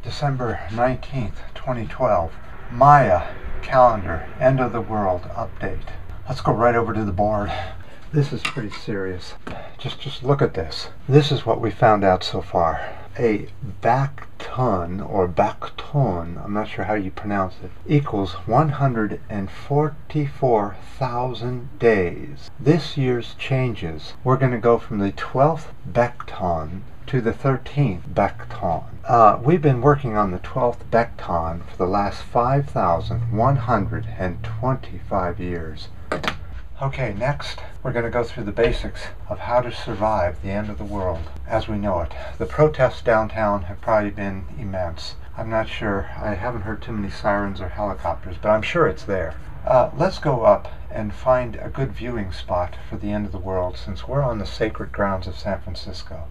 December 19th, 2012. Maya Calendar, end of the world update. Let's go right over to the board. This is pretty serious. Just look at this. This is what we found out so far. A bakton, or bakton, I'm not sure how you pronounce it, equals 144,000 days. This year's changes, we're going to go from the 12th bakton to the 13th bakton. We've been working on the 12th bakton for the last 5,125 years. Okay, next we're going to go through the basics of how to survive the end of the world as we know it. The protests downtown have probably been immense. I'm not sure. I haven't heard too many sirens or helicopters, but I'm sure it's there. Let's go up and find a good viewing spot for the end of the world, since we're on the sacred grounds of San Francisco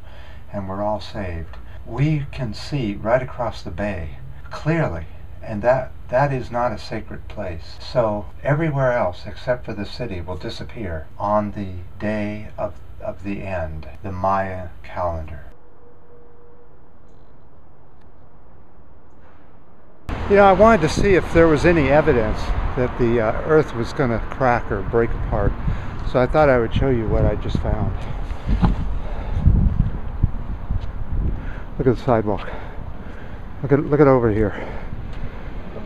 and we're all saved. We can see right across the bay clearly, and that is not a sacred place. So everywhere else except for the city will disappear on the day of the end, the Maya calendar. You know, I wanted to see if there was any evidence that the earth was going to crack or break apart. So I thought I would show you what I just found. Look at the sidewalk. Look at over here.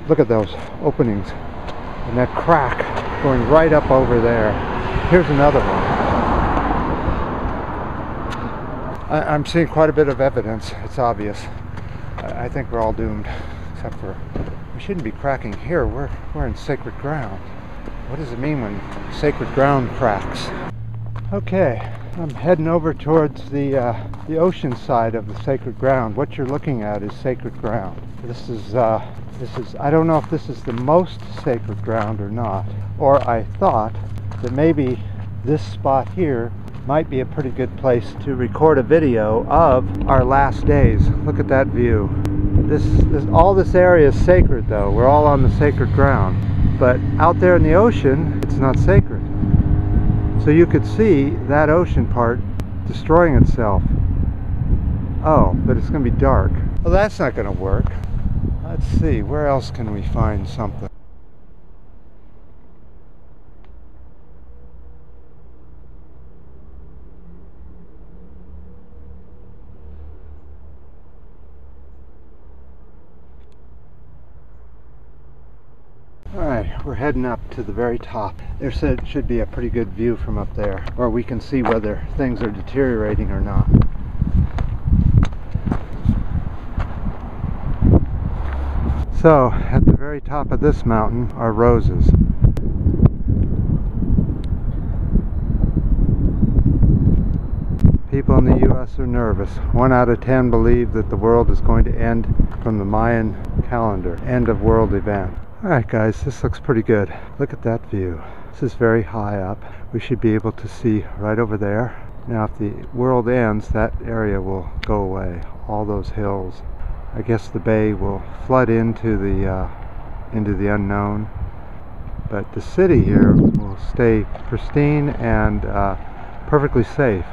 Look at those openings and that crack going right up over there. Here's another one. I'm seeing quite a bit of evidence. It's obvious. I think we're all doomed, except for we shouldn't be cracking here. We're in sacred ground. What does it mean when sacred ground cracks? Okay, I'm heading over towards the ocean side of the sacred ground. What you're looking at is sacred ground. This is I don't know if this is the most sacred ground or not, or I thought that maybe this spot here might be a pretty good place to record a video of our last days. Look at that view. All this area is sacred though. We're all on the sacred ground. But out there in the ocean, it's not sacred. So you could see that ocean part destroying itself. Oh, but it's going to be dark. Well, that's not going to work. Let's see, where else can we find something? Alright, we're heading up to the very top. There should be a pretty good view from up there, where we can see whether things are deteriorating or not. So, at the very top of this mountain are roses. People in the U.S. are nervous. 1 out of 10 believe that the world is going to end from the Mayan calendar. End of world event. Alright guys, this looks pretty good. Look at that view. This is very high up. We should be able to see right over there. Now if the world ends, that area will go away. All those hills. I guess the bay will flood into the unknown, but the city here will stay pristine and perfectly safe.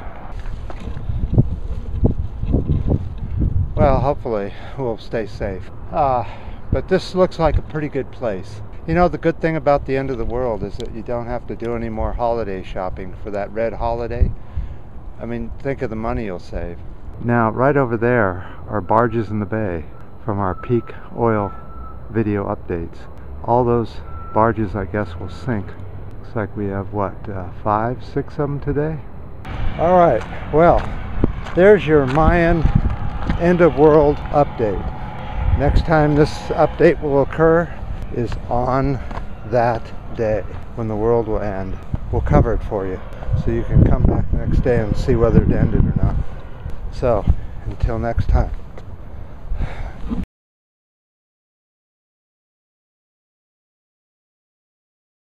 Well, hopefully we'll stay safe. But this looks like a pretty good place. You know, the good thing about the end of the world is that you don't have to do any more holiday shopping for that red holiday. I mean, think of the money you'll save. Now, right over there are barges in the bay from our peak oil video updates. All those barges, I guess, will sink. Looks like we have, what, 5, 6 of them today? Alright, well, there's your Mayan end of world update. Next time this update will occur is on that day when the world will end. We'll cover it for you so you can come back the next day and see whether it ended or not. So, until next time.